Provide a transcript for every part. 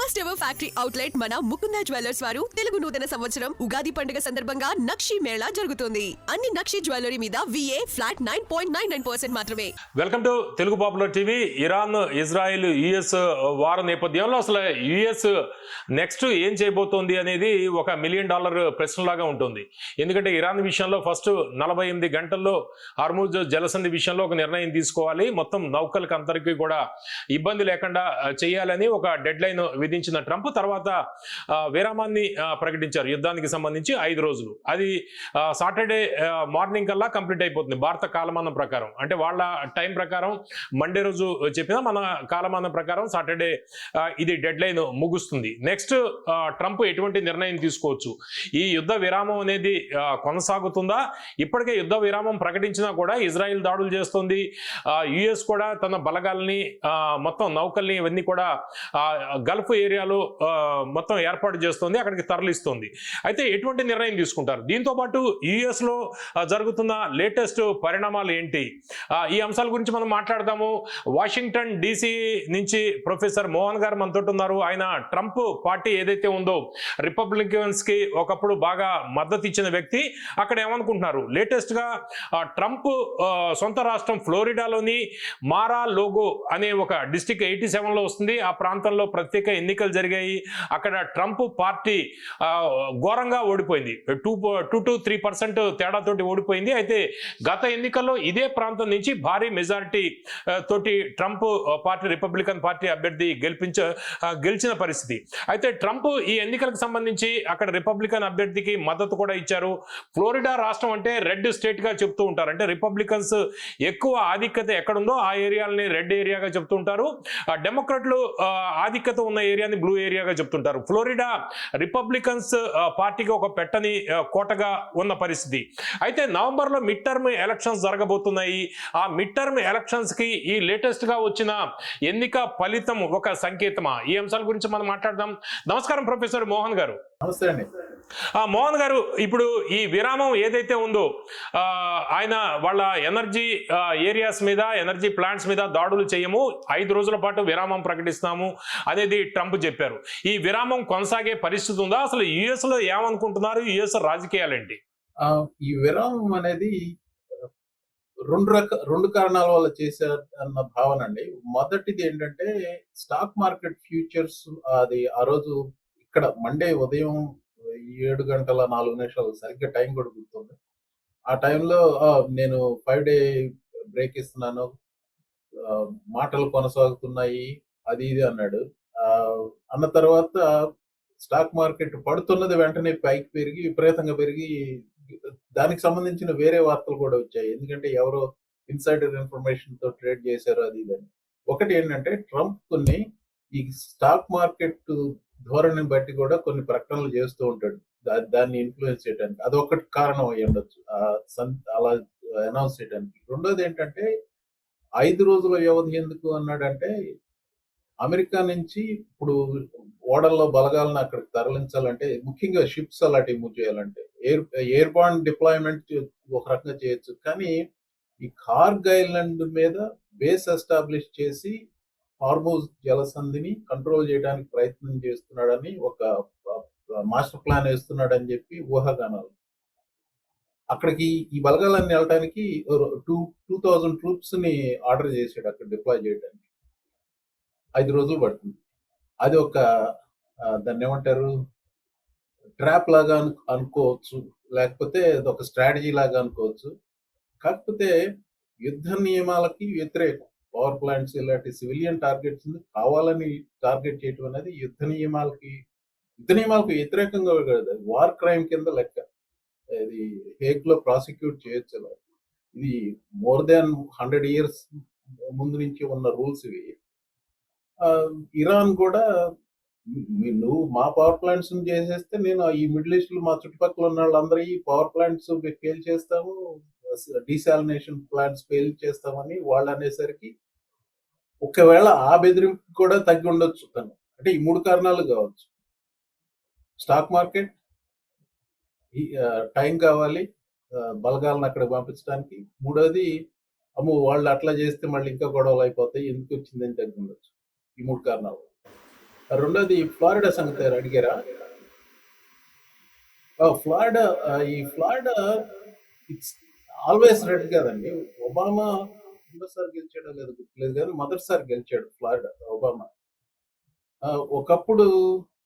First ever factory outlet మన Mukunda jewellers వారు తెలుగు నూతన సంవత్సరం ఉగాది పండుగ సందర్భంగా నక్షి మేళా జరుగుతుంది. అన్ని నక్షి జ్యువెలరీ మీద VA ఫ్లాట్ 9.99% మాత్రమే. Welcome to Telugu popular TV. Iran, Israel, US war నేపథ్యంలో అసలు US నెక్స్ట్ ఏం చేయబోతోంది అనేది ఒక $1 మిలియన్ ప్రశ్న లాగా ఉంటుంది. ఎందుకంటే ఇరాన్ విషయంలో ఫస్ట్ 48 గంటల్లో హార్ముజ్ జలసంధి విషయంలో ఒక నిర్ణయం తీసుకోవాలి, మొత్తం నౌకలకు అందరికీ కూడా ఇబ్బంది లేకుండా చేయాలని ఒక డెడ్ లైన్ విధించిన ట్రంప్ తర్వాత విరామాన్ని ప్రకటించారు. యుద్ధానికి సంబంధించి 5 రోజులు. అది సాటర్డే మార్నింగ్ కల్లా కంప్లీట్ అయిపోతుంది భారత కాలమానం ప్రకారం. అంటే వాళ్ళ టైం ప్రకారం మండే రోజు చెప్పిన మన కాలమానం ప్రకారం సాటర్డే ఇది డెడ్ లైన్ ముగుస్తుంది. నెక్స్ట్ ట్రంప్ ఎటువంటి నిర్ణయం తీసుకోవచ్చు? ఈ యుద్ధ విరామం అనేది కొనసాగుతుందా? ఇప్పటికే యుద్ధ విరామం ప్రకటించినా కూడా ఇజ్రాయిల్ దాడులు చేస్తుంది. US కూడా తన బలగాల్ని మొత్తం నౌకల్ని ఇవన్నీ కూడా గల్ఫ్ ఏరియాలో మొత్తం ఏర్పాటు చేస్తుంది, అక్కడికి తరలిస్తుంది. అయితే ఎటువంటి నిర్ణయం తీసుకుంటారు? దీంతో పాటు US లో జరుగుతున్న లేటెస్ట్ పరిణామాలు ఏంటి? ఈ అంశాల గురించి మనం మాట్లాడదాము. వాషింగ్టన్ DC నుంచి ప్రొఫెసర్ మోహన్ గారు మనతో ఉన్నారు. ఆయన ట్రంప్ పార్టీ ఏదైతే ఉందో రిపబ్లికన్స్ కి ఒకప్పుడు బాగా మద్దతు ఇచ్చిన వ్యక్తి. అక్కడ ఏమనుకుంటున్నారు? లేటెస్ట్ గా ట్రంప్ సొంత రాష్ట్రం ఫ్లోరిడాలోని మారా లోగో అనే ఒక డిస్టిక్ 87 లో వస్తుంది. ఆ ప్రాంతంలో ప్రత్యేక ఎన్నికలు జరిగాయి. అక్కడ ట్రంప్ పార్టీ ఘోరంగా ఓడిపోయింది. 2 to 3% తేడాతోటి ఓడిపోయింది. అయితే గత ఎన్నికల్లో ఇదే ప్రాంతం నుంచి భారీ మెజారిటీ తోటి ట్రంప్ పార్టీ రిపబ్లికన్ పార్టీ అభ్యర్థి గెలిచిన పరిస్థితి. అయితే ట్రంప్ ఈ ఎన్నికలకు సంబంధించి అక్కడ రిపబ్లికన్ అభ్యర్థికి మద్దతు కూడా ఇచ్చారు. ఫ్లోరిడా రాష్ట్రం అంటే రెడ్ స్టేట్ గా చెప్తూ ఉంటారు. అంటే రిపబ్లికన్స్ ఎక్కువ ఆధిక్యత ఎక్కడుందో ఆ ఏరియాలని రెడ్ ఏరియాగా చెప్తూ ఉంటారు. డెమోక్రాట్లు ఆధిక్యత ఉన్న ఏరియాని బ్లూ ఏరియాగా చెప్తుంటారు. ఫ్లోరిడా రిపబ్లికన్స్ పార్టీకి ఒక పెట్టని కోటగా ఉన్న పరిస్థితి. అయితే నవంబర్లో మిడ్ టర్మ్ ఎలక్షన్స్ జరగబోతున్నాయి. ఆ మిడ్ టర్మ్ ఎలక్షన్స్ కి ఈ లేటెస్ట్ గా వచ్చిన ఎన్నిక ఫలితం ఒక సంకేతమా? ఈ అంశాల గురించి మనం మాట్లాడదాం. నమస్కారం ప్రొఫెసర్ మోహన్ గారు. నమస్తే అండి. మోహన్ గారు, ఇప్పుడు ఈ విరామం ఏదైతే ఉందో ఆయన వాళ్ళ ఎనర్జీ ఏరియాస్ మీద, ఎనర్జీ ప్లాంట్స్ మీద దాడులు చేయము, 5 రోజుల పాటు విరామం ప్రకటిస్తాము అనేది ట్రంప్ చెప్పారు. ఈ విరామం కొనసాగే పరిస్థితి ఉందా? అసలు US లో ఏమనుకుంటున్నారు? US రాజకీయాలేంటి? ఈ విరామం అనేది రెండు కారణాల వల్ల చేశారు అన్న భావన అండి. మొదటిది ఏంటంటే స్టాక్ మార్కెట్ ఫ్యూచర్స్ అది ఆ రోజు ఇక్కడ మండే ఉదయం 7:04 సరిగ్గా టైం కూడా గుర్తుంది. ఆ టైంలో నేను 5 డే బ్రేక్ ఇస్తున్నాను, మాటలు కొనసాగుతున్నాయి, అది ఇది అన్నాడు. అన్న తర్వాత స్టాక్ మార్కెట్ పడుతున్నది వెంటనే పైకి పెరిగి విపరీతంగా పెరిగి దానికి సంబంధించిన వేరే వార్తలు కూడా వచ్చాయి. ఎందుకంటే ఎవరో ఇన్సైడర్ ఇన్ఫర్మేషన్ తో ట్రేడ్ చేశారు అది ఇదని. ఒకటి ఏంటంటే ట్రంప్ కొన్ని ఈ స్టాక్ మార్కెట్ ధోరణిని బట్టి కూడా కొన్ని ప్రకటనలు చేస్తూ ఉంటాడు, దాన్ని ఇన్ఫ్లుయెన్స్ చేయడానికి. అదొకటి కారణం అయ్యి ఉండొచ్చు అలా అనౌన్స్ చేయడానికి. రెండోది ఏంటంటే 5 రోజుల వ్యవధి ఎందుకు అన్నాడంటే అమెరికా నుంచి ఇప్పుడు ఓడల్లో బలగాలను అక్కడికి తరలించాలంటే, ముఖ్యంగా షిప్స్ అలాంటివి మూవ్ చేయాలంటే ఎయిర్ బాండ్ డిప్లాయ్మెంట్ ఒక రకంగా చేయొచ్చు, కానీ ఈ కార్గ్ ఐలాండ్ మీద బేస్ ఎస్టాబ్లిష్ చేసి హార్ముజ్ జలసంధిని కంట్రోల్ చేయడానికి ప్రయత్నం చేస్తున్నాడని ఒక మాస్టర్ ప్లాన్ వేస్తున్నాడని చెప్పి ఊహాగానాలు. అక్కడికి ఈ బలగాలన్నీ వెళ్ళడానికి 2000 ట్రూప్స్ ని ఆర్డర్ చేశాడు అక్కడ డిప్లాయ్ చేయడానికి. 5 రోజులు పడుతుంది. అది ఒక దాన్ని ఏమంటారు, ట్రాప్ లాగా అనుకోవచ్చు, లేకపోతే అది ఒక స్ట్రాటజీ లాగా అనుకోవచ్చు. కాకపోతే యుద్ధ నియమాలకి వ్యతిరేకం. పవర్ ప్లాంట్స్ ఇలాంటి సివిలియన్ టార్గెట్స్ కావాలని టార్గెట్ చేయటం అనేది యుద్ధ నియమాలకు వ్యతిరేకంగా కాదు, వార్ క్రైమ్ కింద లెక్క. ఇది హేగ్ లో ప్రాసిక్యూట్ చేయొచ్చు. ఇది మోర్ దాన్ 100 years ముందు నుంచి ఉన్న రూల్స్ ఇవి. ఇరాన్ కూడా నువ్వు మా పవర్ ప్లాంట్స్ చేసేస్తే నేను ఈ మిడిల్ ఈస్ట్ లో మా చుట్టుపక్కల ఉన్న వాళ్ళందరూ ఈ పవర్ ప్లాంట్స్ ఫెయిల్ చేస్తాము, డీసాలినేషన్ ప్లాంట్స్ ఫెయిల్ చేస్తామని వాళ్ళు అనేసరికి ఒకవేళ ఆ బెదిరింపు కూడా తగ్గి ఉండొచ్చు తను. అంటే ఈ 3 కారణాలు కావచ్చు. స్టాక్ మార్కెట్, టైం కావాలి బలగాలను అక్కడ పంపించడానికి. మూడోది, అమ్మో వాళ్ళు అట్లా చేస్తే మళ్ళీ ఇంకా గొడవలు అయిపోతాయి, ఎందుకు వచ్చిందని తగ్గి ఉండొచ్చు. ఈ 3 కారణాలు. రెండోది ఫ్లారిడా సంగతి అడిగారా? ఫ్లారిడా, ఈ ఫ్లారిడా ఇట్స్ ఆల్వేస్ రెడ్ కదండి. ఒబామా రెండోసారి గెలిచాడో లేదో గుర్తులేదు కానీ మొదటిసారి గెలిచాడు ఫ్లారిడా ఒబామా. ఒకప్పుడు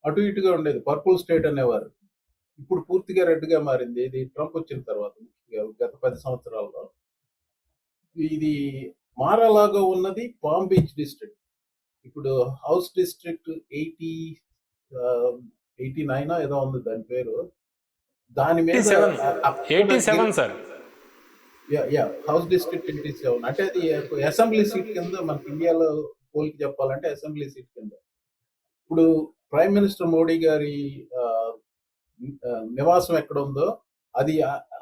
అటు ఇటుగా ఉండేది, పర్పుల్ స్టేట్ అనేవారు. ఇప్పుడు పూర్తిగా రెడ్ గా మారింది. ఇది ట్రంప్ వచ్చిన తర్వాత గత 10 సంవత్సరాల్లో. ఇది మారలాగా ఉన్నది పామ్ బీచ్ డిస్ట్రిక్ట్. ఇప్పుడు హౌస్ డిస్ట్రిక్ట్ 89 ఏదో ఉంది దాని పేరు. దాని మీద 87 సార్. హౌస్ డిస్ట్రిక్ట్ 87 అంటే అది అసెంబ్లీ సీట్ కింద, మనకి ఇండియాలో పోలికి చెప్పాలంటే అసెంబ్లీ సీట్ కింద. ఇప్పుడు ప్రైమ్ మినిస్టర్ మోడీ గారి నివాసం ఎక్కడ ఉందో అది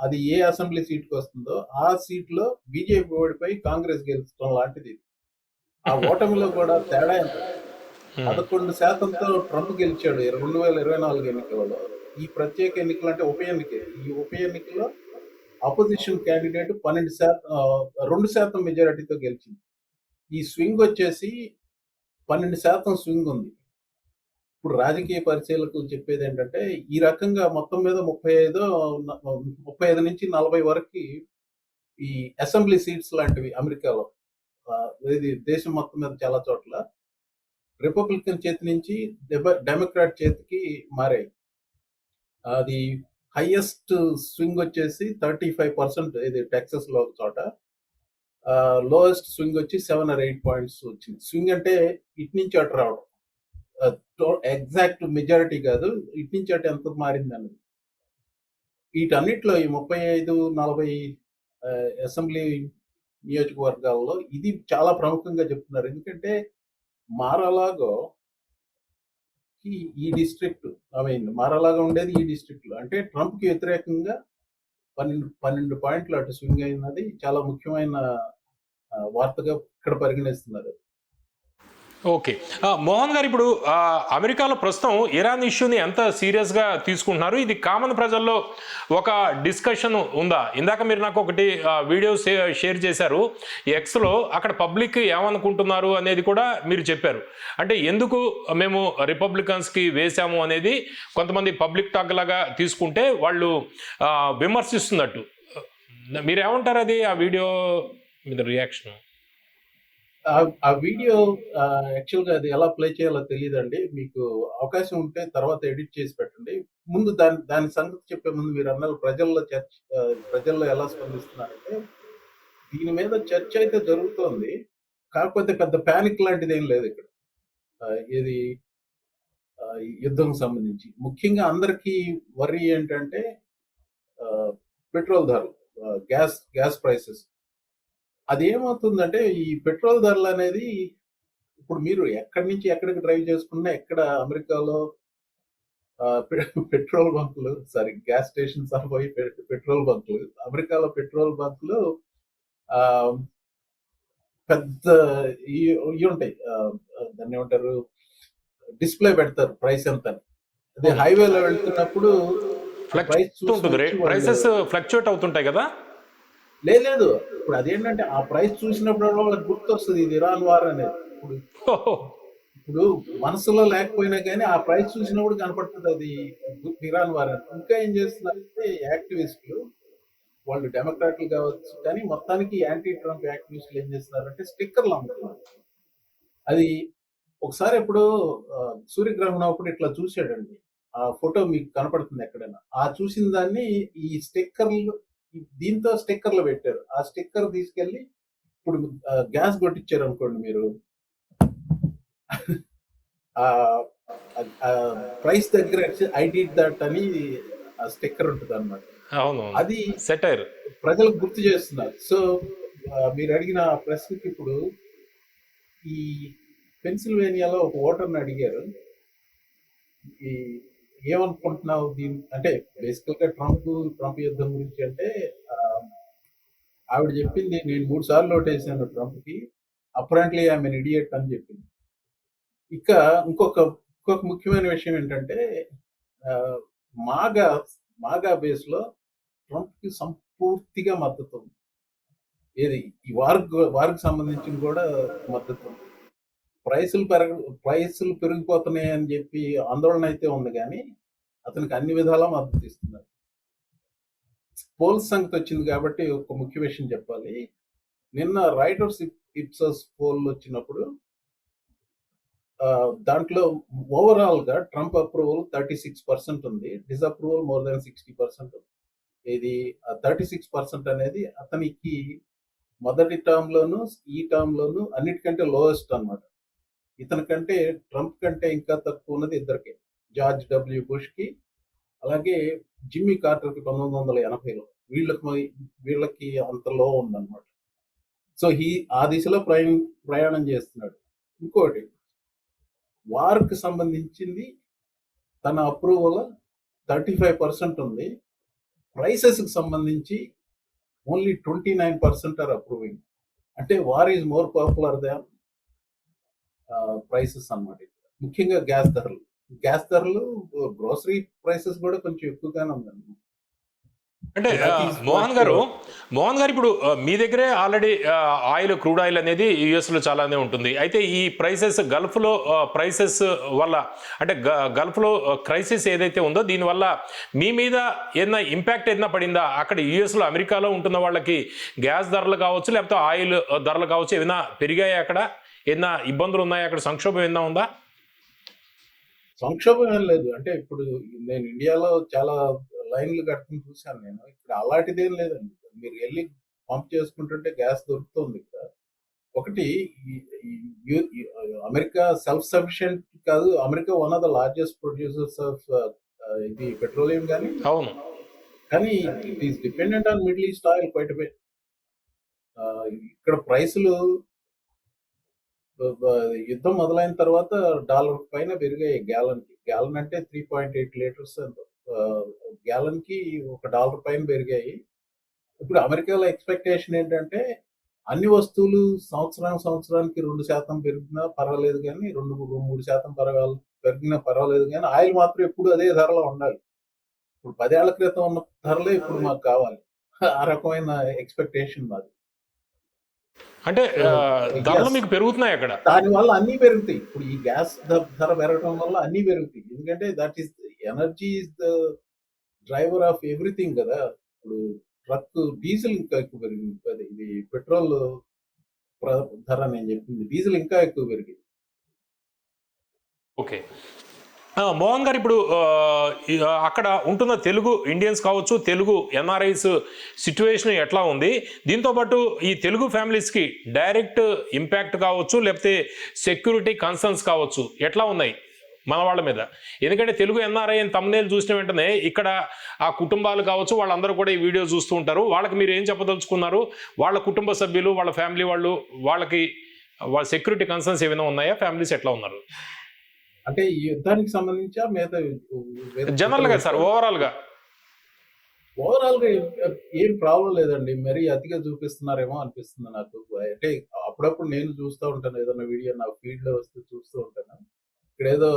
అది ఏ అసెంబ్లీ సీట్ కి వస్తుందో ఆ సీట్ లో బీజేపీ ఓడిపోయి కాంగ్రెస్ గెలుచడం లాంటిది. ఆ ఓటమిలో కూడా తేడా ఎంత, 11%తో ట్రంప్ గెలిచాడు 2024 ఎన్నికలలో. ఈ ప్రత్యేక ఎన్నికలు అంటే ఉప ఎన్నిక, ఈ ఉప ఎన్నికలో అపోజిషన్ క్యాండిడేట్ 2% మెజారిటీతో గెలిచింది. ఈ స్వింగ్ వచ్చేసి 12% స్వింగ్ ఉంది. ఇప్పుడు రాజకీయ పరిశీలకులు చెప్పేది ఏంటంటే ఈ రకంగా మొత్తం మీద 35 నుంచి 40 వరకు ఈ అసెంబ్లీ సీట్స్ లాంటివి అమెరికాలో, ఇది దేశం మొత్తం మీద చాలా చోట్ల రిపబ్లికన్ చేతి నుంచి డెమోక్రాట్ చేతికి మారాయి. అది హైయెస్ట్ స్వింగ్ వచ్చేసి 35%, ఇది టెక్సస్ లో ఒక చోట. లోయెస్ట్ స్వింగ్ వచ్చి 7 or 8 points వచ్చింది. స్వింగ్ అంటే ఇటు నుంచి అటు రావడం, ఎగ్జాక్ట్ మెజారిటీ కాదు, ఇటు నుంచి అటు ఎంత మారింది అన్నది. వీటన్నిటిలో ఈ 35-40 అసెంబ్లీ నియోజకవర్గాల్లో ఇది చాలా ప్రముఖంగా చెప్తున్నారు. ఎందుకంటే మారాలాగో ఈ డిస్ట్రిక్ట్, మారాలాగా ఉండేది ఈ డిస్ట్రిక్ట్ లో. అంటే ట్రంప్ కి వ్యతిరేకంగా 12 పాయింట్లు అటు స్వింగ్ అయినది చాలా ముఖ్యమైన వార్తగా ఇక్కడ పరిగణిస్తున్నారు. ఓకే. మోహన్ గారు, ఇప్పుడు అమెరికాలో ప్రస్తుతం ఇరాన్ ఇష్యూని ఎంత సీరియస్గా తీసుకుంటున్నారు? ఇది కామన్ ప్రజల్లో ఒక డిస్కషన్ ఉందా? ఇందాక మీరు నాకు ఒకటి వీడియో షేర్ చేశారు ఎక్స్లో, అక్కడ పబ్లిక్ ఏమనుకుంటున్నారు అనేది కూడా మీరు చెప్పారు. అంటే ఎందుకు మేము రిపబ్లికన్స్కి వేసాము అనేది కొంతమంది పబ్లిక్ టాక్ లాగా తీసుకుంటే వాళ్ళు విమర్శిస్తున్నట్టు. మీరేమంటారు అది, ఆ వీడియో మీద రియాక్షన్? ఆ వీడియో యాక్చువల్ గా అది ఎలా ప్లే చేయాలో తెలియదండి. మీకు అవకాశం ఉంటే తర్వాత ఎడిట్ చేసి పెట్టండి. ముందు దాని సంగతి చెప్పే ముందు మీరు అన్నారు ప్రజల్లో ఎలా స్పందిస్తున్నారంటే, దీని మీద చర్చ అయితే జరుగుతోంది. కాకపోతే పెద్ద ప్యానిక్ లాంటిది ఏం లేదు ఇక్కడ. ఇది యుద్ధం సంబంధించి ముఖ్యంగా అందరికీ వర్రీ ఏంటంటే పెట్రోల్ ధరలు, గ్యాస్ ప్రైసెస్. అదేమవుతుందంటే ఈ పెట్రోల్ ధరలు అనేది, ఇప్పుడు మీరు ఎక్కడి నుంచి ఎక్కడికి డ్రైవ్ చేసుకున్నా, ఎక్కడ అమెరికాలో పెట్రోల్ బంకులు, గ్యాస్ స్టేషన్స్ పోయి పెట్రోల్ బంకులు, అమెరికాలో పెట్రోల్ బంకులు పెద్ద ఇవి ఉంటాయి, దాన్ని ఏమంటారు, డిస్ప్లే పెడతారు ప్రైస్ ఎంత. అదే హైవేలో వెళ్తున్నప్పుడు ప్రైసెస్ ఫ్లక్చుయేట్ అవుతుంటాయి కదా. లేదు, ఇప్పుడు అదేంటంటే ఆ ప్రైస్ చూసినప్పుడు వాళ్ళకి గుర్తొస్తుంది ఇది ఇరాన్ వార్ అనేది. ఇప్పుడు మనసులో లేకపోయినా కానీ ఆ ప్రైస్ చూసినప్పుడు కనపడుతుంది అది ఇరాన్ వార్ అని. ఇంకా ఏం చేస్తున్నారంటే యాక్టివిస్టులు, వాళ్ళు డెమోక్రాట్లు కావచ్చు కానీ మొత్తానికి యాంటీ ట్రంప్ యాక్టివిస్టులు ఏం చేస్తున్నారంటే స్టిక్కర్లు అమ్ముతున్నారు. అది ఒకసారి ఎప్పుడు సూర్యగ్రహణం అప్పుడు ఇట్లా చూసాడండి, ఆ ఫోటో మీకు కనపడుతుంది ఎక్కడైనా. ఆ చూసిన దాన్ని ఈ స్టిక్కర్లు, దీంతో స్టిక్కర్లు పెట్టారు. ఆ స్టిక్కర్ తీసుకెళ్లి ఇప్పుడు గ్యాస్ కొట్టించారు అనుకోండి మీరు, ప్రైస్ దగ్గర ఐ డిడ్ దట్ అని ఆ స్టిక్కర్ ఉంటుంది అనమాట. అది ప్రజలకు గుర్తు చేస్తున్నారు. సో మీరు అడిగిన ప్రశ్నకి ఇప్పుడు ఈ పెన్సిల్వేనియాలో ఒక ఓటర్ని అడిగారు, ఈ ఏమనుకుంటున్నావు దీని అంటే బేసికల్ గా ట్రంప్ యుద్ధం గురించి. అంటే ఆవిడ చెప్పింది, నేను 3 సార్లు ఓటేసాను ట్రంప్ కి, అపరెంట్లీ ఐఎమ్ ఎన్ ఇడియట్ అని చెప్పింది. ఇక ఇంకొక ముఖ్యమైన విషయం ఏంటంటే మాగా బేస్ లో ట్రంప్ కి సంపూర్తిగా మద్దతు ఉంది. ఏది ఈ వార్కు సంబంధించిన కూడా మద్దతు ఉంది. ప్రైసులు పెరిగిపోతున్నాయి అని చెప్పి ఆందోళన అయితే ఉంది కానీ అతనికి అన్ని విధాలా మద్దతు ఇస్తున్నారు. పోల్స్ సంగతి వచ్చింది కాబట్టి ఒక ముఖ్య విషయం చెప్పాలి. నిన్న రైటర్స్ ఇప్సస్ పోల్ వచ్చినప్పుడు దాంట్లో ఓవరాల్ గా ట్రంప్ అప్రూవల్ 36% ఉంది, డిసప్రూవల్ మోర్ దాన్ 60% ఉంది. ఇది 36% అనేది అతనికి మొదటి టర్మ్ లోను ఈ టర్మ్ లోను అన్నిటికంటే లోయెస్ట్ అన్నమాట. ఇతని కంటే ట్రంప్ కంటే ఇంకా తక్కువ ఉన్నది ఇద్దరికి, జార్జ్ డబ్ల్యూ బుష్ కి అలాగే జిమ్మీ కార్టర్ కి 1980లో. వీళ్ళకి అంత లో ఉందన్నమాట. సో ఆ దిశలో ప్రయాణం చేస్తున్నాడు. ఇంకోటి, వార్కి సంబంధించింది తన అప్రూవల్ 35% ఉంది. ప్రైసెస్ కి సంబంధించి ఓన్లీ 29% ఆర్ అప్రూవింగ్. అంటే war is more popular than prices అన్నమాట. ముఖ్యంగా గ్యాస్ ధరలు గ్రోసరీ ప్రైసెస్ కూడా కొంచెం ఎక్కువగానే ఉందండి. అంటే మోహన్ గారు ఇప్పుడు మీ దగ్గరే ఆల్రెడీ క్రూడ్ ఆయిల్ అనేది యుఎస్లో చాలానే ఉంటుంది. అయితే ఈ ప్రైసెస్ గల్ఫ్లో ప్రైసెస్ వల్ల, అంటే గల్ఫ్లో క్రైసిస్ ఏదైతే ఉందో దీనివల్ల మీ మీద ఏదైనా ఇంపాక్ట్ ఏదైనా పడిందా? అక్కడ యుఎస్లో అమెరికాలో ఉంటున్న వాళ్ళకి గ్యాస్ ధరలు కావచ్చు, లేకపోతే ఆయిల్ ధరలు కావచ్చు, ఏదైనా పెరిగాయి? అక్కడ ఏదైనా ఇబ్బందులు ఉన్నాయి? అక్కడ సంక్షోభం ఏదైనా ఉందా? సంక్షోభం ఏం లేదు. అంటే ఇప్పుడు నేను ఇండియాలో చాలా లైన్లు కట్టుకుని చూశాను నేను. ఇక్కడ అలాంటిదేం లేదండి. మీరు వెళ్ళి పంప్ చేసుకుంటుంటే గ్యాస్ దొరుకుతుంది ఇక్కడ. ఒకటి, అమెరికా సెల్ఫ్ సఫిషియెంట్ కాదు. America one of the largest producers of ఇది పెట్రోలియం కానీ it is dependent on middle east oil quite bit. ఇక్కడ ప్రైసులు యుద్ధం మొదలైన తర్వాత $1 పైన పెరిగాయి గ్యాలన్ అంటే 3.8 లీటర్స్ గ్యాలన్ కి $1 పైన పెరిగాయి. ఇప్పుడు అమెరికాలో ఎక్స్పెక్టేషన్ ఏంటంటే అన్ని వస్తువులు సంవత్సరానికి 2% పెరిగినా పర్వాలేదు కానీ, 2-3% పెరిగినా పర్వాలేదు కానీ ఆయిల్ మాత్రం ఎప్పుడు అదే ధరలో ఉండాలి. ఇప్పుడు 10 ఏళ్ల క్రితం ఉన్న ధరలే ఇప్పుడు మాకు కావాలి. ఆ రకమైన ఎక్స్పెక్టేషన్ మాది. అంటే ధరలు మీకు పెరుగుతున్నాయి అక్కడ. దానివల్ల అన్ని పెరుగుతాయి. ఇప్పుడు ఈ గ్యాస్ ధర పెరగడం వల్ల అన్ని పెరుగుతాయి. ఎందుకంటే that is energy is the driver of everything కదా. ఇప్పుడు ట్రక్ డీజిల్ ఇంకా ఎక్కువ పెరిగింది. ఇది పెట్రోల్ ధర నేను చెప్పింది, డీజిల్ ఇంకా ఎక్కువ పెరిగింది. ఓకే మోహన్ గారు, ఇప్పుడు అక్కడ ఉంటున్న తెలుగు ఇండియన్స్ కావచ్చు, తెలుగు ఎన్ఆర్ఐస్ సిచ్యువేషన్ ఎట్లా ఉంది? దీంతోపాటు ఈ తెలుగు ఫ్యామిలీస్కి డైరెక్ట్ ఇంపాక్ట్ కావచ్చు, లేకపోతే సెక్యూరిటీ కన్సర్న్స్ కావచ్చు, ఎట్లా ఉన్నాయి మన వాళ్ళ మీద? ఎందుకంటే తెలుగు ఎన్ఆర్ఐ అని తమ్నేల్ చూసిన వెంటనే ఇక్కడ ఆ కుటుంబాలు కావచ్చు, వాళ్ళందరూ కూడా ఈ వీడియో చూస్తూ ఉంటారు. వాళ్ళకి మీరు ఏం చెప్పదలుచుకున్నారు? వాళ్ళ కుటుంబ సభ్యులు, వాళ్ళ ఫ్యామిలీ వాళ్ళకి వాళ్ళ సెక్యూరిటీ కన్సర్న్స్ ఏమైనా ఉన్నాయా? ఫ్యామిలీస్ ఎట్లా ఉన్నారు? అంటే ఈ యుద్ధానికి సంబంధించి జనరల్ గా సార్, ఓవరాల్ గా ఏం ప్రాబ్లం లేదండి. మరీ అతిగా చూపిస్తున్నారేమో అనిపిస్తుంది నాకు. అంటే అప్పుడప్పుడు నేను చూస్తూ ఉంటాను, ఏదైనా వీడియో నా ఫీడ్ లో వస్తే చూస్తూ ఉంటాను. ఇక్కడ ఏదో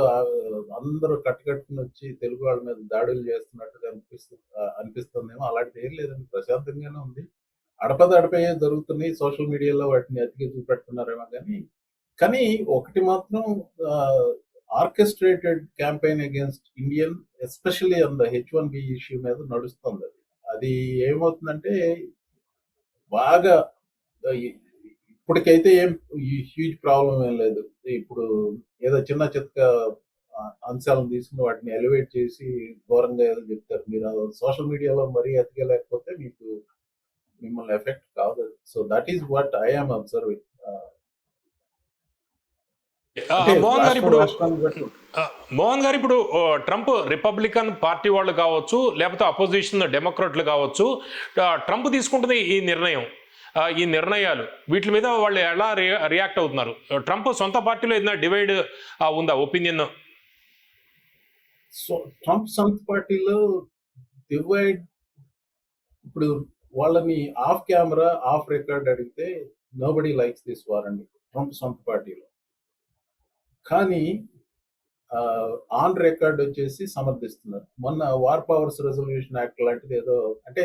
అందరూ కట్టుకుని వచ్చి తెలుగు వాళ్ళ మీద దాడులు చేస్తున్నట్టుగా అనిపిస్తుందేమో. అలాంటిది ఏం లేదండి, ప్రశాంతంగానే ఉంది. అడపదడపయ్యే జరుగుతున్నాయి. సోషల్ మీడియాలో వాటిని అతిగా చూపెడుతున్నారేమో కానీ ఒకటి మాత్రం, orchestrated campaign against Indian, especially on the H1B issue మీద నడుస్తుంది. అది ఏమవుతుందంటే బాగా ఇప్పటికైతే ఏం హ్యూజ్ ప్రాబ్లం ఏం లేదు. ఇప్పుడు ఏదో చిన్న చిత్క అంశాలను తీసుకుని వాటిని ఎలివేట్ చేసి ఘోరంగా ఏదో చెప్తారు. మీరు సోషల్ మీడియాలో మరీ అతిగా లేకపోతే మిమ్మల్ని ఎఫెక్ట్ కాదు. So that is what I am observing. Mohan garu, ఇప్పుడు ట్రంప్ రిపబ్లికన్ పార్టీ వాళ్ళు కావచ్చు, లేకపోతే అపోజిషన్ డెమోక్రాట్లు కావచ్చు, ట్రంప్ తీసుకుంటున్న ఈ నిర్ణయాలు వీటి మీద వాళ్ళు ఎలా రియాక్ట్ అవుతున్నారు? ట్రంప్ సొంత పార్టీలో ఏదైనా డివైడ్ ఉందా ఒపీనియన్? ట్రంప్ సొంత పార్టీలో డివైడ్, ఇప్పుడు వాళ్ళని ఆఫ్ కెమెరా ఆఫ్ రికార్డ్ అడిగితే నోబడీ లైక్స్ దిస్ వార్ అండి ట్రంప్ సొంత పార్టీలో. కానీ ఆన్ రికార్డ్ వచ్చేసి సమర్థిస్తున్నారు. మొన్న వార్ పవర్స్ రెజల్యూషన్ యాక్ట్ లాంటిది ఏదో, అంటే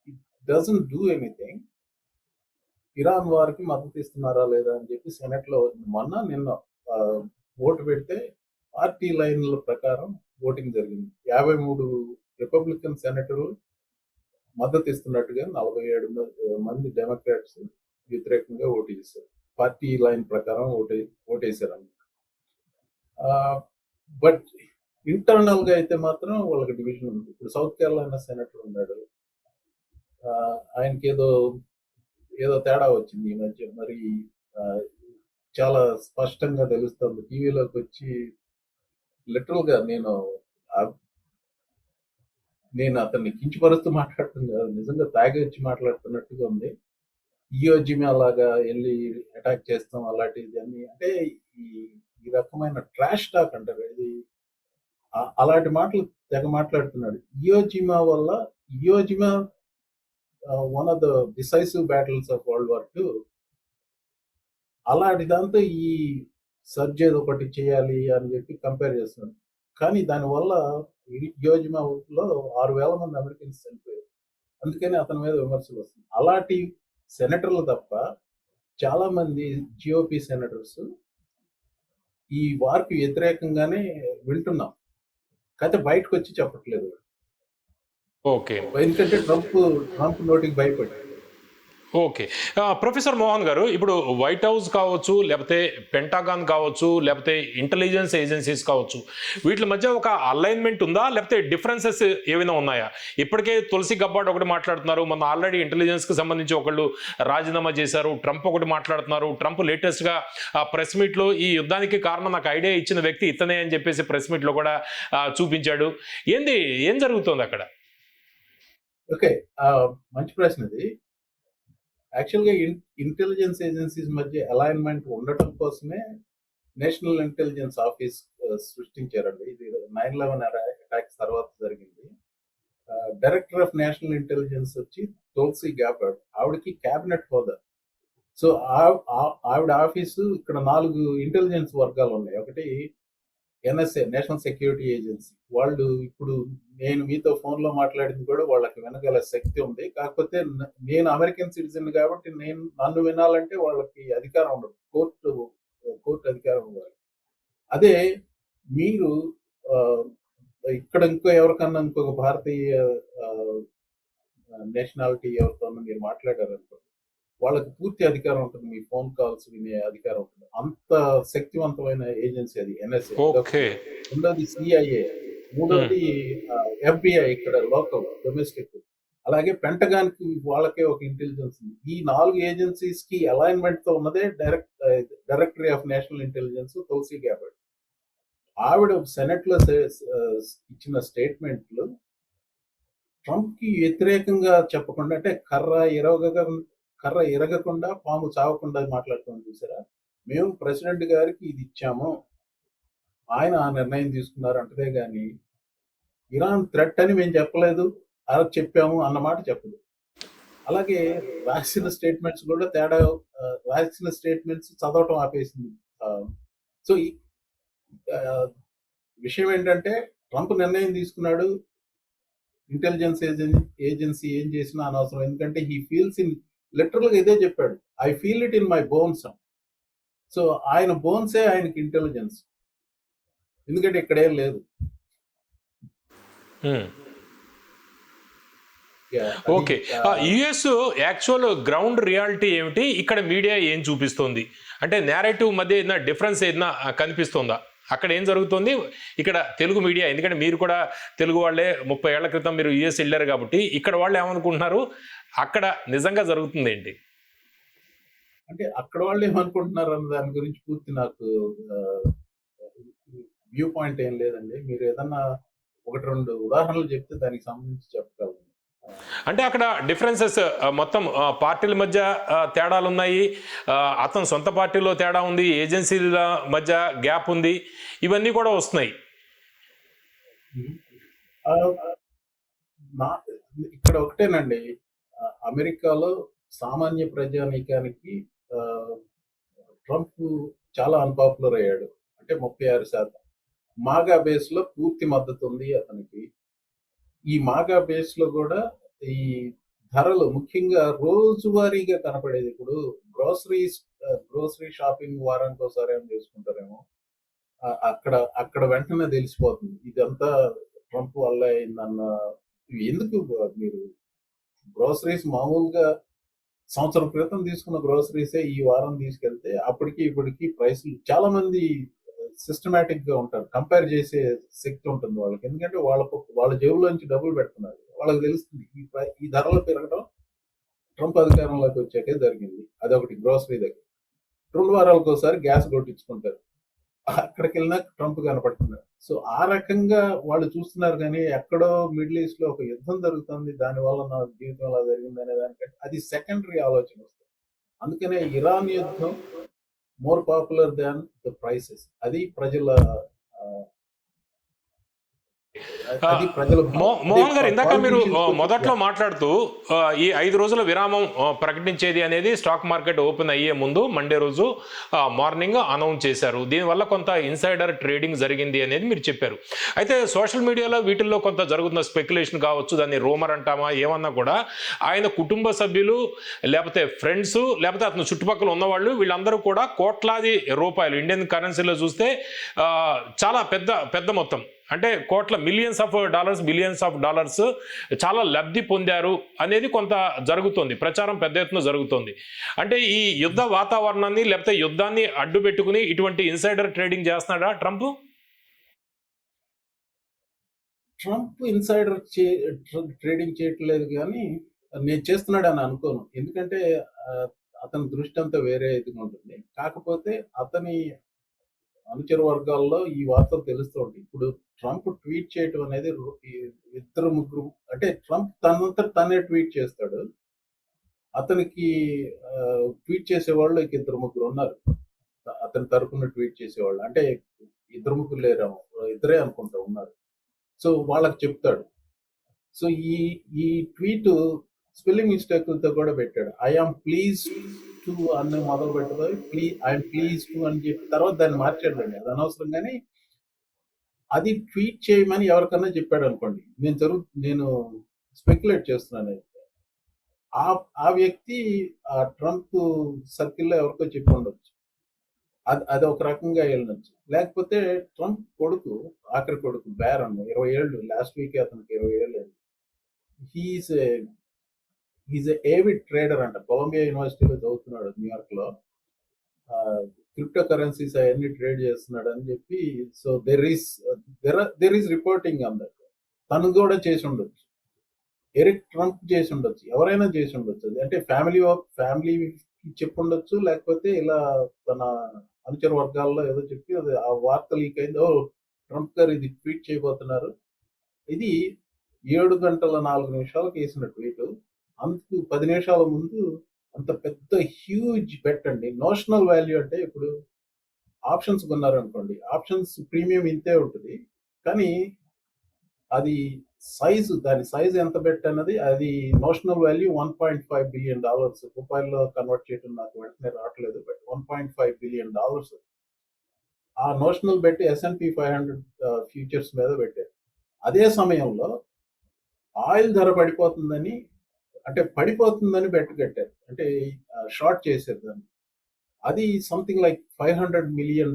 it doesn't do anything. Iran వార్కి మద్దతు ఇస్తున్నారా లేదా అని చెప్పి సెనెట్ లో నిన్న ఓటు పెడితే పార్టీ లైన్ల ప్రకారం ఓటింగ్ జరిగింది. 53 రిపబ్లికన్ సెనేటర్లు మద్దతు ఇస్తున్నట్టుగా 47 మంది డెమోక్రాట్స్ వ్యతిరేకంగా ఓటు చేశారు. పార్టీ లైన్ ప్రకారం ఓటేశారు అన్నమాట. బట్ ఇంటర్నల్ గా అయితే మాత్రం వాళ్ళకి డివిజన్ ఉంది. ఇప్పుడు సౌత్ కేరళైనా సెనేటర్ ఉన్నాడు, ఆయనకి ఏదో తేడా వచ్చింది ఈ మధ్య. మరి చాలా స్పష్టంగా తెలుస్తుంది. టీవీలోకి వచ్చి లిటరల్ గా నేను అతన్ని కించపరుస్తూ మాట్లాడుతుంది కాదు, నిజంగా తాగి వచ్చి మాట్లాడుతున్నట్టుగా ఉంది. ఇయోజిమా లాగా వెళ్ళి అటాక్ చేస్తాం అలాంటిది అన్ని, అంటే ఈ రకమైన ట్రాష్ టాక్ అంటారు, ఇది అలాంటి మాటలు తెగ మాట్లాడుతున్నాడు. Iwo Jima one of the decisive battles of world war II. అలాంటి దాంతో ఈ సర్జ్ ఏదో ఒకటి చేయాలి అని చెప్పి కంపేర్ చేస్తున్నాడు. కానీ దానివల్ల ఇయోజిమాలో 6,000 మంది అమెరికన్స్ చనిపోయారు. అందుకని అతని మీద విమర్శలు వస్తుంది. అలాంటి సెనేటర్లు తప్ప చాలా మంది జిఓపి సెనేటర్స్ ఈ వార్కి వ్యతిరేకంగానే వింటున్నాం, అయితే బయటకు వచ్చి చెప్పట్లేదు. ఓకే ఎందుకంటే ట్రంప్ నోటికి భయపడి. ఓకే ప్రొఫెసర్ మోహన్ గారు, ఇప్పుడు వైట్ హౌస్ కావచ్చు, లేకపోతే పెంటాగాన్ కావచ్చు, లేకపోతే ఇంటెలిజెన్స్ ఏజెన్సీస్ కావచ్చు, వీటి మధ్య ఒక అలైన్మెంట్ ఉందా, లేకపోతే డిఫరెన్సెస్ ఏమైనా ఉన్నాయా? ఇప్పటికే తులసి గబ్బార్డ్ ఒకటి మాట్లాడుతున్నారు, మొన్న ఆల్రెడీ ఇంటెలిజెన్స్కి సంబంధించి ఒకళ్ళు రాజీనామా చేశారు, ట్రంప్ ఒకటి మాట్లాడుతున్నారు. ట్రంప్ లేటెస్ట్గా ప్రెస్ మీట్లో ఈ యుద్ధానికి కారణం నాకు ఐడియా ఇచ్చిన వ్యక్తి ఇతనే అని చెప్పేసి ప్రెస్ మీట్లో కూడా చూపించాడు. ఏం జరుగుతుంది అక్కడ? ఓకే, మంచి ప్రశ్న ఇది. యాక్చువల్గా ఇంటెలిజెన్స్ ఏజెన్సీస్ మధ్య అలైన్మెంట్ ఉండటం కోసమే నేషనల్ ఇంటెలిజెన్స్ ఆఫీస్ సృష్టించారండి. ఇది 9/11 అటాక్స్ తర్వాత జరిగింది. డైరెక్టర్ ఆఫ్ నేషనల్ ఇంటెలిజెన్స్ వచ్చి తులసి గబ్బార్డ్, ఆవిడకి క్యాబినెట్ హోదా. సో ఆవిడ ఆఫీసు ఇక్కడ 4 ఇంటెలిజెన్స్ వర్గాలు ఉన్నాయి. ఒకటి NSA, నేషనల్ సెక్యూరిటీ ఏజెన్సీ. వాళ్ళు ఇప్పుడు నేను మీతో ఫోన్లో మాట్లాడింది కూడా వాళ్ళకి వినగల శక్తి ఉంది. కాకపోతే నేను అమెరికన్ సిటిజన్ కాబట్టి నన్ను వినాలంటే వాళ్ళకి అధికారం ఉండదు, కోర్టు అధికారం ఇవ్వాలి. అదే మీరు ఇక్కడ ఎవరికన్నా ఇంకొక భారతీయ నేషనాలిటీ ఎవరితోనో మీరు మాట్లాడారనుకో, వాళ్ళకి పూర్తి అధికారం ఉంటుంది, మీ ఫోన్ కాల్స్ వినే అధికారం ఉంటుంది. అంత శక్తివంతమైన ఏజెన్సీ అది NSA. రెండోది CIA, మూడోది FBI ఇక్కడ లోకల్ డొమెస్టిక్. అలాగే పెంటగాన్ కి వాళ్ళకే ఒక ఇంటెలిజెన్స్ ఉంది. ఈ 4 ఏజెన్సీస్ కి అలైన్మెంట్ తో ఉన్నదే directory of national intelligence Tulsi Gabbard. ఆవిడ సెనెట్ లో ఇచ్చిన స్టేట్మెంట్లు ట్రంప్ కి వ్యతిరేకంగా చెప్పకుండా, అంటే కర్ర ఎరగకుండా పాము చావకుండా మాట్లాడుతుంది చూసారా. మేము ప్రెసిడెంట్ గారికి ఇది ఇచ్చాము, ఆయన ఆ నిర్ణయం తీసుకున్నారు అంటదే గాని ఇరాన్ థ్రెట్ అని మేము చెప్పలేదు, అలా చెప్పాము అన్నమాట చెప్పదు. అలాగే రాసిన స్టేట్మెంట్స్ కూడా రాసిన స్టేట్మెంట్స్ చదవటం ఆపేసింది. సో విషయం ఏంటంటే ట్రంప్ నిర్ణయం తీసుకున్నాడు, ఇంటెలిజెన్స్ ఏజెన్సీ ఏం చేసినా అనవసరం. ఎందుకంటే హీ ఫీల్స్ ఇన్, లిటరల్ గా ఇదే చెప్పాడు, I feel it in my bones. So ఆయన బోన్సే ఆయనకి ఇంటెలిజెన్స్, ఎందుకంటే ఇక్కడేం లేదు. Okay, US actual ground reality ఏమిటి, ఇక్కడ మీడియా ఏం చూపిస్తుంది, అంటే నేరేటివ్ మధ్య ఏదైనా డిఫరెన్స్ ఏదైనా కనిపిస్తుందా? అక్కడ ఏం జరుగుతుంది, ఇక్కడ తెలుగు మీడియా, ఎందుకంటే మీరు కూడా తెలుగు వాళ్ళే, 30 ఏళ్ల క్రితం మీరు యుఎస్ వెళ్ళారు కాబట్టి ఇక్కడ వాళ్ళు ఏమనుకుంటున్నారు, అక్కడ నిజంగా జరుగుతుంది ఏంటి? అంటే అక్కడ వాళ్ళు ఏమనుకుంటున్నారు అన్న దాని గురించి పూర్తి నాకు వ్యూ పాయింట్ ఏం లేదండి. మీరు ఏదన్నా 1-2 ఉదాహరణలు చెప్తే దానికి సంబంధించి చెప్పగలను. అంటే అక్కడ డిఫరెన్సెస్ మొత్తం పార్టీల మధ్య తేడాలు ఉన్నాయి, అతను సొంత పార్టీలో తేడా ఉంది, ఏజెన్సీల మధ్య గ్యాప్ ఉంది, ఇవన్నీ కూడా వస్తున్నాయి. ఇక్కడ ఒకటేనండి, అమెరికాలో సామాన్య ప్రజానీకానికి ట్రంప్ చాలా అన్పాపులర్ అయ్యాడు. అంటే 36%. మాగా బేస్ లో పూర్తి మద్దతు ఉంది అతనికి. ఈ మాగా బేస్ లో కూడా ఈ ధరలు ముఖ్యంగా రోజువారీగా కనపడేది, ఇప్పుడు గ్రోసరీ షాపింగ్ వారానికి ఒకసారి ఏం చేసుకుంటారేమో. అక్కడ అక్కడ వెంటనే తెలిసిపోతుంది ఇదంతా ట్రంప్ వల్ల అయిందన్న. ఎందుకు మీరు గ్రోసరీస్ మామూలుగా సంవత్సరం క్రితం తీసుకున్న గ్రోసరీసే ఈ వారం తీసుకెళ్తే అప్పటికి ఇప్పటికి ప్రైస్లు చాలా మంది సిస్టమేటిక్ గా ఉంటారు, కంపేర్ చేసే శక్తి ఉంటుంది వాళ్ళకి. ఎందుకంటే వాళ్ళ జేబులోంచి డబ్బులు పెడుతున్నారు, వాళ్ళకి తెలుస్తుంది ఈ ధరలు పెరగడం ట్రంప్ అధికారంలోకి వచ్చాకే జరిగింది. అదొకటి గ్రోసరీ దగ్గర. 2 వారాలకు ఒకసారి గ్యాస్ కొట్టించుకుంటారు, అక్కడికి వెళ్ళినా ట్రంప్ కనపడుతున్నారు. సో ఆ రకంగా వాళ్ళు చూస్తున్నారు. కానీ ఎక్కడో మిడిల్ ఈస్ట్ లో ఒక యుద్ధం జరుగుతుంది, దానివల్ల నా జీవితం అలా జరిగింది అనే దానికంటే అది సెకండరీ ఆలోచన వస్తుంది. అందుకనే ఇరాన్ యుద్ధం more popular than the prices. అది ప్రజల మోహన్ గారు, ఇందాక మీరు మొదట్లో మాట్లాడుతూ ఈ 5 రోజుల విరామం ప్రకటించేది అనేది స్టాక్ మార్కెట్ ఓపెన్ అయ్యే ముందు మండే రోజు మార్నింగ్ అనౌన్స్ చేశారు. దీనివల్ల కొంత ఇన్సైడర్ ట్రేడింగ్ జరిగింది అనేది మీరు చెప్పారు. అయితే సోషల్ మీడియాలో వీటిల్లో కొంత జరుగుతున్న స్పెక్యులేషన్ కావచ్చు, దాన్ని రూమర్ అంటామా ఏమన్నా కూడా, ఆయన కుటుంబ సభ్యులు లేకపోతే ఫ్రెండ్స్ లేకపోతే అతను చుట్టుపక్కల ఉన్నవాళ్ళు వీళ్ళందరూ కూడా కోట్లాది రూపాయలు, ఇండియన్ కరెన్సీలో చూస్తే చాలా పెద్ద మొత్తం, అంటే కోట్ల బిలియన్స్ ఆఫ్ డాలర్స్ చాలా లబ్ధి పొందారు అనేది కొంత జరుగుతుంది, ప్రచారం పెద్ద ఎత్తున జరుగుతుంది. అంటే ఈ యుద్ధ వాతావరణాన్ని లేకపోతే యుద్ధాన్ని అడ్డు పెట్టుకుని ఇటువంటి ఇన్సైడర్ ట్రేడింగ్ చేస్తున్నాడా ట్రంప్? ఇన్సైడర్ ట్రేడింగ్ చేయట్లేదు, కానీ నేను చేస్తున్నాడు అని అనుకోను. ఎందుకంటే అతని దృష్టి అంతా వేరే ఇది ఉంటుంది. కాకపోతే అతని అనుచర వర్గాల్లో ఈ వార్తలు తెలుస్తూ ఉంటాయి. ఇప్పుడు ట్రంప్ ట్వీట్ చేయటం అనేది ఇద్దరు ముగ్గురు, అంటే ట్రంప్ తనంతా తనే ట్వీట్ చేస్తాడు. అతనికి ట్వీట్ చేసేవాళ్ళు ఇద్దరు ముగ్గురు ఉన్నారు, అతని తరపున ట్వీట్ చేసేవాళ్ళు. అంటే ఇద్దరు ముగ్గురు లేరేమో, ఇద్దరే అనుకుంటా ఉన్నారు. సో వాళ్ళకి చెప్తాడు. సో ఈ ట్వీట్ స్పెల్లింగ్ మిస్టేక్లతో కూడా పెట్టాడు. ఐఆమ్ ప్లీజ్ టు అని మొదలు పెట్టదు, ఐఎమ్ ప్లీజ్ టు అని చెప్పి తర్వాత దాన్ని మార్చాడండి. అది అనవసరం. కానీ అది ట్వీట్ చేయమని ఎవరికన్నా చెప్పాడు అనుకోండి, నేను స్పెక్యులేట్ చేస్తున్నాను, ఆ వ్యక్తి ఆ ట్రంప్ సర్కిల్లో ఎవరికో చెప్పి ఉండొచ్చు. అది ఒక రకంగా వెళ్ళొచ్చు. లేకపోతే ట్రంప్ కొడుకు, ఆఖరి కొడుకు బ్యారన్, 20 ఏళ్ళు, లాస్ట్ వీక్ అతనికి 20 ఏళ్ళు. హీజ్ ఏవిడ్ ట్రేడర్ అంట, కొలంబియా యూనివర్సిటీలో చదువుతున్నాడు న్యూయార్క్ లో. క్రిప్టో కరెన్సీస్ అవన్నీ ట్రేడ్ చేస్తున్నాడు అని చెప్పి. So there is reporting on that. తను కూడా చేసి ఉండొచ్చు, ఎరిక్ ట్రంప్ చేసి ఉండొచ్చు, ఎవరైనా చేసి ఉండొచ్చు. అది అంటే ఫ్యామిలీ చెప్పి ఉండొచ్చు, లేకపోతే ఇలా తన అనుచర వర్గాల్లో ఏదో చెప్పి అది ఆ వార్త లీక్ అయిందో, ట్రంప్ గారు ఇది ట్వీట్ చేయబోతున్నారు. ఇది 7 గంటల 4 నిమిషాలకు వేసిన ట్వీట్. అందుకు 10 నిమిషాల ముందు అంత పెద్ద హ్యూజ్ బెట్ అండి. నోషనల్ వాల్యూ అంటే ఇప్పుడు ఆప్షన్స్ కొన్నారనుకోండి, ఆప్షన్స్ ప్రీమియం ఇంతే ఉంటుంది, కానీ అది దాని సైజ్ ఎంత బెట్ అన్నది, అది నోషనల్ వాల్యూ $1.5 బిలియన్. రూపాయల్లో కన్వర్ట్ చేయడం నాకు వెంటనే రావట్లేదు, బట్ $1.5 బిలియన్. ఆ నోషనల్ బెట్ S&P 500 ఫ్యూచర్స్ మీద పెట్టారు. అదే సమయంలో ఆయిల్ ధర పడిపోతుందని బెట్ కట్టారు, అంటే షార్ట్ చేశారు దాన్ని. అది సంథింగ్ లైక్ $500 మిలియన్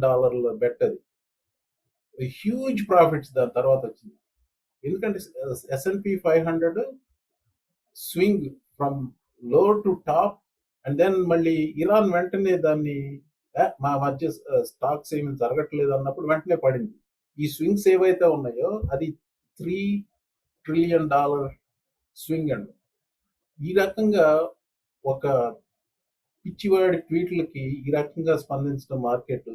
బెట్. అది హ్యూజ్ ప్రాఫిట్స్ దాని తర్వాత వచ్చింది. ఎందుకంటే S&P 500 స్వింగ్ ఫ్రమ్ లో టు టాప్, అండ్ దెన్ మళ్ళీ ఇరాన్ వెంటనే దాన్ని మా మధ్య స్టాక్స్ ఏమి జరగట్లేదు అన్నప్పుడు వెంటనే పడింది. ఈ స్వింగ్స్ ఏవైతే ఉన్నాయో అది $3 ట్రిలియన్ స్వింగ్ అండి. ఈ రకంగా ఒక పిచ్చివాడి ట్వీట్లకి ఈ రకంగా స్పందించడం market,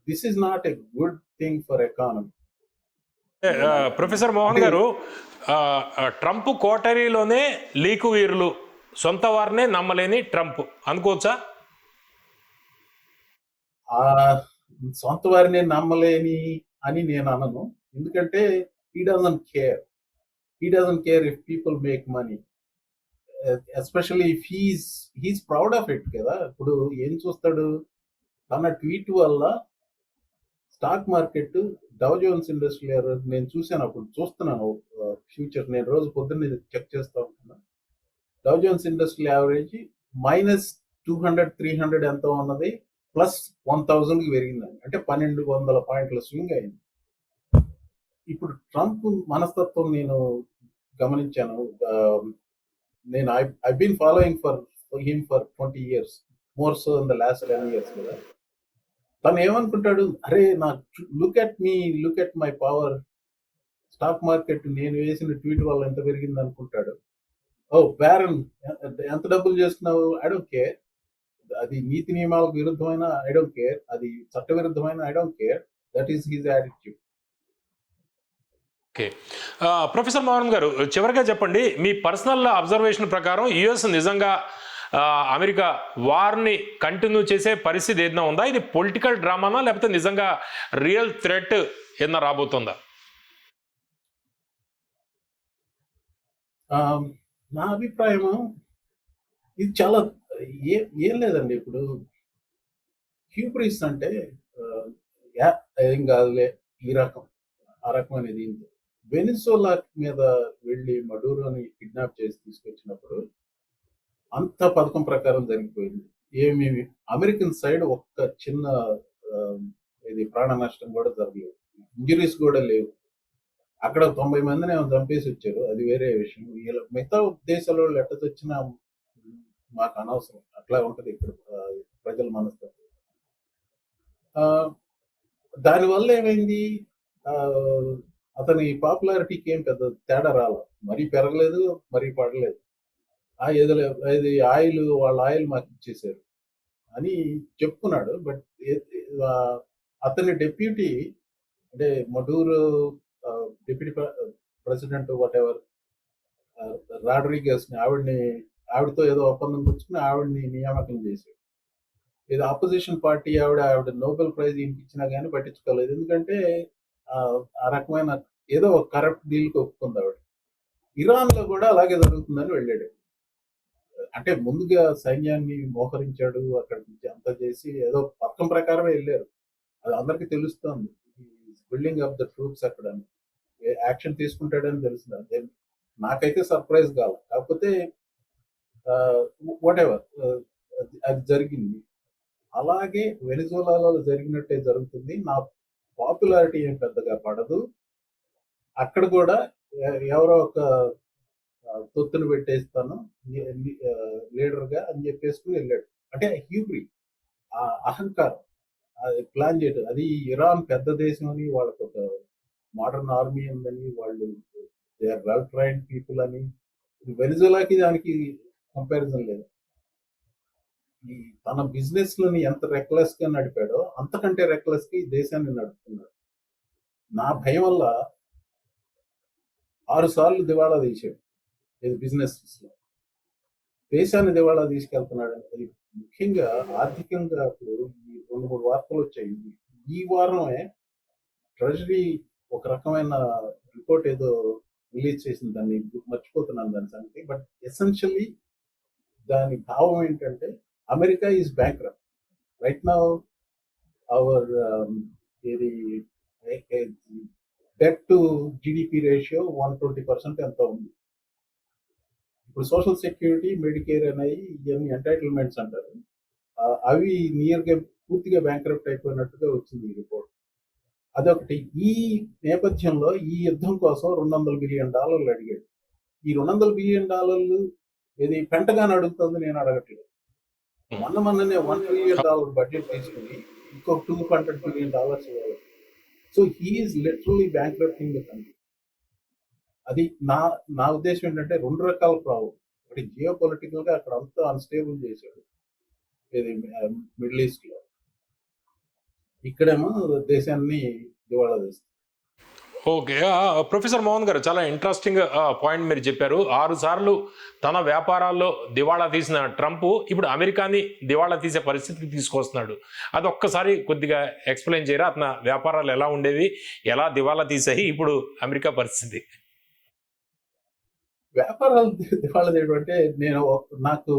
this is not a good thing for economy. Professor Mohan గారు, ట్రంప్ కోటరీలోనే లీకు వీరులు, సొంత వారినే నమ్మలేని ట్రంప్ అనుకోవచ్చా? సొంత వారినే నమ్మలేని అని నేను అనను. ఎందుకంటే he doesn't care if people make money, especially if he's proud of it కదా. ఇప్పుడు ఏం చూస్తాడు, తన ట్వీట్ వల్ల stock market, Dow Jones industrial, నేను చూస్తున్నాను ఫ్యూచర్, నేను రోజు పొద్దున్నే చెక్ చేస్తా ఉంటున్నాను. డౌ జోన్స్ ఇండస్ట్రియల్ యావరేజ్ 200, 300 ఎంతో ఉన్నది ప్లస్ 1000కి పెరిగిందండి. అంటే 1200 పాయింట్ల స్వింగ్ అయింది. ఇప్పుడు ట్రంప్ మనస్తత్వం నేను గమనించాను. నేను I been following for him for 20 years, more so in the last 10 years కదా. తను ఏమనుకుంటాడు, అరే నా look at me, look at my power, stock market నేను వేసిన ట్వీట్ వల్ల ఎంత పెరిగింది అనుకుంటాడు. ఓ బ్యారన్ ఎంత డబ్బులు చేస్తున్నావు, ఐ డోంట్ కేర్. అది నీతి నియమాలకు విరుద్ధమైన ఐ డోంట్ కేర్, అది చట్ట విరుద్ధమైన I don't care. That is his attitude. Okay. Professor Mohan గారు, చివరిగా చెప్పండి, మీ పర్సనల్ అబ్జర్వేషన్ ప్రకారం యుఎస్ నిజంగా అమెరికా వార్ని కంటిన్యూ చేసే పరిస్థితి ఏదైనా ఉందా? ఇది పొలిటికల్ డ్రామానా లేకపోతే నిజంగా రియల్ థ్రెట్ ఏదైనా రాబోతుందా? నా అభిప్రాయము ఇది చాలా ఏం లేదండి. ఇప్పుడు హ్యూబ్రిస్ అంటే ఏం కాదులే ఈ రకం ఆ రకమైన దీంతో వెనిజులా మీద వెళ్ళి మడూరోని కిడ్నాప్ చేసి తీసుకొచ్చినప్పుడు అంత పథకం ప్రకారం జరిగిపోయింది. ఏమి అమెరికన్ సైడ్ ఒక్క చిన్న ఇది ప్రాణ నష్టం కూడా జరగలేదు, ఇంజరీస్ కూడా లేవు. అక్కడ 90 మందిని ఏమో చంపేసి వచ్చారు, అది వేరే విషయం. మిగతా దేశాల వాళ్ళు ఎట్ట వచ్చినా మాకు అనవసరం, అట్లా ఉంటది ఇక్కడ ప్రజల మనస్తత్వం. దానివల్ల ఏమైంది, అతని పాపులారిటీకి ఏం పెద్ద తేడా రాల, మరీ పెరగలేదు మరీ పడలేదు. ఇది ఆయిల్, వాళ్ళ ఆయిల్ మాకు ఇచ్చేసారు అని చెప్పుకున్నాడు. బట్ అతని డెప్యూటీ అంటే Maduro deputy president whatever Rodriguez ని ఆవిడతో ఏదో ఒప్పందం కూర్చుని ఆవిడని నియామకం చేశాడు. ఇది ఆపోజిషన్ పార్టీ ఆవిడ నోబెల్ ప్రైజ్ ఇచ్చినా కానీ పట్టించుకోలేదు, ఎందుకంటే ఆ రకమైన ఏదో ఒక కరప్ట్ డీల్కి ఒప్పుకుంది ఆవిడ. ఇరాన్ లో కూడా అలాగే జరుగుతుందని వెళ్ళాడు. అంటే ముందుగా సైన్యాన్ని మోహరించాడు, అక్కడి నుంచి అంతా చేసి ఏదో పథకం ప్రకారమే వెళ్ళారు, అది అందరికీ తెలుస్తుంది. బిల్డింగ్ ఆఫ్ ద ట్రూప్స్ అక్కడ యాక్షన్ తీసుకుంటాడని తెలుస్తుంది. నాకైతే సర్ప్రైజ్ కావాలి, కాకపోతే వాట్ ఎవర్ అది జరిగింది. అలాగే వెనిజులాలో జరిగినట్టే జరుగుతుంది. నా పాపులారిటీ ఏం పెద్దగా పడదు, అక్కడ కూడా ఎవరో ఒక తొత్తును పెట్టేస్తాను లీడర్ గా అని చెప్పేసుకుని వెళ్ళాడు. అంటే హ్యూబ్రి, అహంకారం, ప్లాన్ చేయడం. అది ఇరాన్ పెద్ద దేశం అని, వాళ్ళకు ఒక మోడర్న్ ఆర్మీ ఉందని, వాళ్ళు they are well trained people అని. వెనిజులాకి దానికి కంపారిజన్ లేదు. ఈ తన బిజినెస్ లని ఎంత రెక్లెస్ గా నడిపాడో అంతకంటే రెక్లెస్ గా ఈ దేశాన్ని నడుపుతున్నాడు. నా భయం వల్ల 6 సార్లు దివాళా తీసాడు బిజినెస్ లో, దేశాన్ని దివాళా తీసుకెళ్తున్నాడు. అది ముఖ్యంగా ఆర్థికంగా. ఇప్పుడు ఈ 2-3 వార్తలు వచ్చాయి. ఈ వారమే ట్రెజరీ ఒక రకమైన రిపోర్ట్ ఏదో రిలీజ్ చేసింది, దాన్ని మర్చిపోతున్నాను దాని సంగతి. బట్ ఎసెన్షియల్లీ దాని భావం ఏంటంటే America is bankrupt right now. Our ఇది డెట్ టు జిడిపి రేషియో 120% ఎంత ఉంది. ఇప్పుడు సోషల్ సెక్యూరిటీ, మెడికేర్ అనేవి ఇవన్నీ ఎంటైటిల్మెంట్స్ అంటారు, అవి నియర్గా పూర్తిగా బ్యాంక్రప్ట్ అయిపోయినట్టుగా వచ్చింది ఈ రిపోర్ట్. అదొకటి. ఈ నేపథ్యంలో ఈ యుద్ధం కోసం $200 బిలియన్ అడిగాడు. ఈ $200 బిలియన్ ఇది పెంటగాన్ అడుగుతుంది, నేను అడగట్లేదు. మొన్ననే $1 ట్రిలియన్ బడ్జెట్ తీసుకుని ఇంకొక $200 బిలియన్ ఇవ్వాలి. So he's literally bankrupting the country. అది నా ఉద్దేశం ఏంటంటే 2 రకాల ప్రాబ్లం. ఒకటి జియో పొలిటికల్ గా అక్కడ అంతా అన్స్టేబుల్ చేశాడు, ఇది మిడిల్ ఈస్ట్ లో. ఇక్కడేమో దేశాన్ని దివాళా తీస్తుంది. ఓకే. ప్రొఫెసర్ మోహన్ గారు, చాలా ఇంట్రెస్టింగ్ పాయింట్ మీరు చెప్పారు. 6 సార్లు తన వ్యాపారాల్లో దివాళా తీసిన ట్రంప్ ఇప్పుడు అమెరికాని దివాళా తీసే పరిస్థితికి తీసుకొస్తున్నాడు. అది ఒక్కసారి కొద్దిగా ఎక్స్ప్లెయిన్ చేయరా? అతని వ్యాపారాలు ఎలా ఉండేవి, ఎలా దివాళా తీసాయి ఇప్పుడు అమెరికా పరిస్థితి? వ్యాపారాలు దివాళా తీయడం అంటే నాకు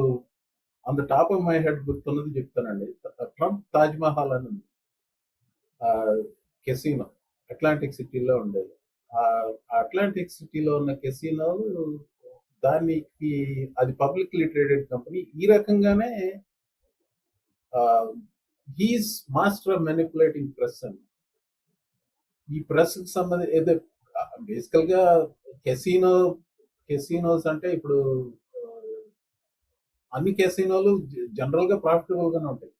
on the top of my head గుర్తున్నది చెప్తానండి. ట్రంప్ తాజ్ మహల్ అని ఉంది, కెసినో అట్లాంటిక్ సిటీలో ఉండేది. ఆ అట్లాంటిక్ సిటీలో ఉన్న కెసినో, దానికి అది పబ్లిక్లీ ట్రేడెడ్ కంపెనీ. ఈ రకంగానే he's master of manipulating press అని. ఈ ప్రెస్ కి సంబంధించి ఏదో బేసికల్ గా కెసినోస్ అంటే ఇప్పుడు అన్ని కెసినోలు జనరల్ గా ప్రాఫిటబుల్ గానే ఉంటాయి.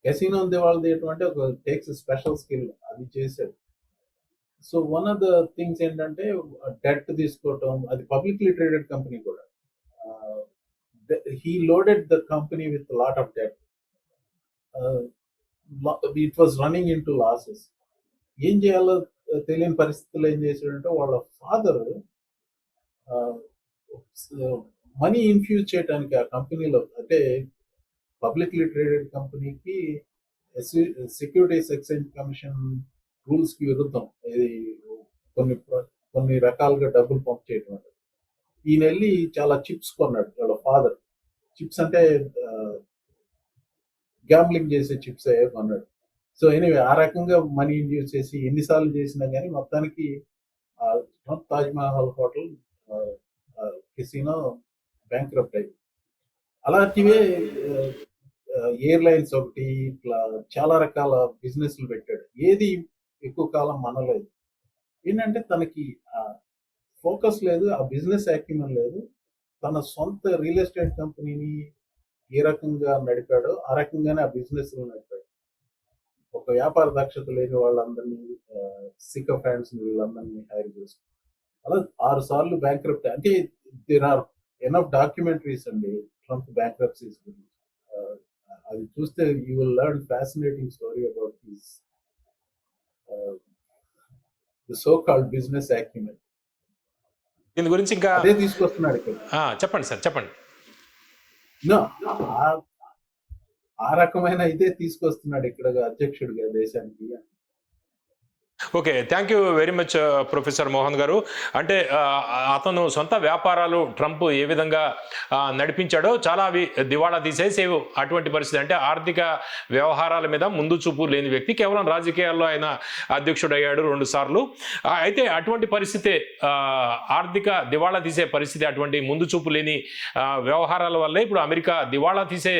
కెసినో దివాళా తీయటం అంటే ఒక టేక్స్ స్పెషల్ స్కిల్, అది చేశాడు. So one of the things ఏంటంటే డెట్ తీసుకోవటం, అది పబ్లిక్లీ ట్రేడెడ్ కంపెనీ కూడా. He loaded the company with lot of debt. It was running in to losses. ఏం చేయాలో తెలియని పరిస్థితుల్లో ఏం చేశాడంటే వాళ్ళ ఫాదర్ మనీ ఇన్ఫ్యూజ్ చేయడానికి ఆ కంపెనీలో, అంటే పబ్లిక్లీ ట్రేడెడ్ కంపెనీకి సెక్యూరిటీస్ ఎక్స్చేంజ్ కమిషన్ రూల్స్ కి విరుద్ధం ఇది కొన్ని రకాలుగా డబ్బులు పంప్ చేయడం. ఈయన వెళ్ళి చాలా చిప్స్ కొన్నాడు వాళ్ళ ఫాదర్. చిప్స్ అంటే గ్యాంబ్లింగ్ చేసే చిప్స్ అయ్యే కొన్నాడు. సో ఎనీవే ఆ రకంగా మనీ ఇన్యూజ్ చేసి ఎన్నిసార్లు చేసినా కానీ మొత్తానికి Taj Mahal hotel casino bankrupt అయ్యింది. అలాంటివే ఎయిర్లైన్స్ ఒకటి, ఇట్లా చాలా రకాల బిజినెస్లు పెట్టాడు. ఏది ఎక్కువ కాలం మనలేదు. ఏంటంటే తనకి ఫోకస్ లేదు, ఆ బిజినెస్ యాక్యుమన్ లేదు. తన సొంత రియల్ ఎస్టేట్ కంపెనీని ఏ రకంగా నడిపాడో ఆ రకంగానే ఆ బిజినెస్ నడిపాడు. ఒక వ్యాపార దక్షత లేని వాళ్ళందరినీ, సికఫాండ్స్ వీళ్ళందరినీ హైర్ చేసుకుని అలా 6 సార్లు బ్యాంక్రప్ట్. అంటే దేర్ ఆర్ ఎనఫ్ డాక్యుమెంటరీస్ అండి ట్రంప్ బ్యాంక్రప్సీస్ గురించి. అది చూస్తే you will learn fascinating story about his the so called business acumen. దీని గురించి ఇంకా అదే తీసుకొస్తున్నాడు ఇక్కడ. చెప్పండి సార్, చెప్పండి. ఆ రకమైన ఇదే తీసుకొస్తున్నాడు ఇక్కడ అధ్యక్షుడిగా దేశానికి. Okay, thank you very much professor Mohan గారు. అంటే అతను సొంత వ్యాపారాలు ట్రంప్ ఏ విధంగా నడిపించాడో చాలా అవి దివాళా తీసేసేవు అటువంటి పరిస్థితి. అంటే ఆర్థిక వ్యవహారాల మీద ముందు చూపు లేని వ్యక్తి, కేవలం రాజకీయాల్లో ఆయన అధ్యక్షుడు అయ్యాడు 2 సార్లు. అయితే అటువంటి పరిస్థితి, ఆర్థిక దివాళా తీసే పరిస్థితి, అటువంటి ముందు చూపు లేని వ్యవహారాల వల్లే ఇప్పుడు అమెరికా దివాళా తీసే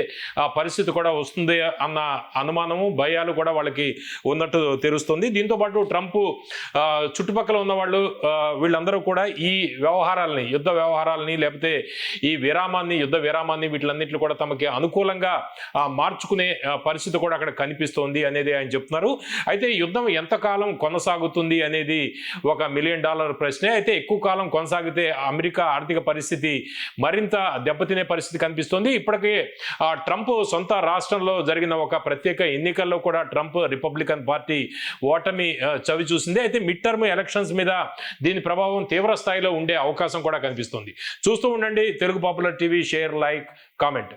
పరిస్థితి కూడా వస్తుంది అన్న అనుమానము, భయాలు కూడా వాళ్ళకి ఉన్నట్టు తెలుస్తుంది. దీంతో పాటు ట్రంప్ చుట్టుపక్కల ఉన్న వాళ్ళు వీళ్ళందరూ కూడా ఈ వ్యవహారాలని, యుద్ధ వ్యవహారాలని, లేకపోతే ఈ యుద్ధ విరామాన్ని వీటిలన్నింటినీ కూడా తమకి అనుకూలంగా మార్చుకునే పరిస్థితి కూడా అక్కడ కనిపిస్తోంది అనేది ఆయన చెప్తున్నారు. అయితే యుద్ధం ఎంతకాలం కొనసాగుతుంది అనేది ఒక $1 మిలియన్ ప్రశ్నే. అయితే ఎక్కువ కాలం కొనసాగితే అమెరికా ఆర్థిక పరిస్థితి మరింత దెబ్బతినే పరిస్థితి కనిపిస్తోంది. ఇప్పటికే ట్రంప్ సొంత రాష్ట్రంలో జరిగిన ఒక ప్రత్యేక ఎన్నికల్లో కూడా ట్రంప్ రిపబ్లికన్ పార్టీ ఓటమి చవి చూసింది. అయితే మిడ్ టర్మ్ ఎలక్షన్స్ మీద దీని ప్రభావం తీవ్ర స్థాయిలో ఉండే అవకాశం కూడా కనిపిస్తుంది. చూస్తూ ఉండండి Telugu popular TV. Share, like, comment.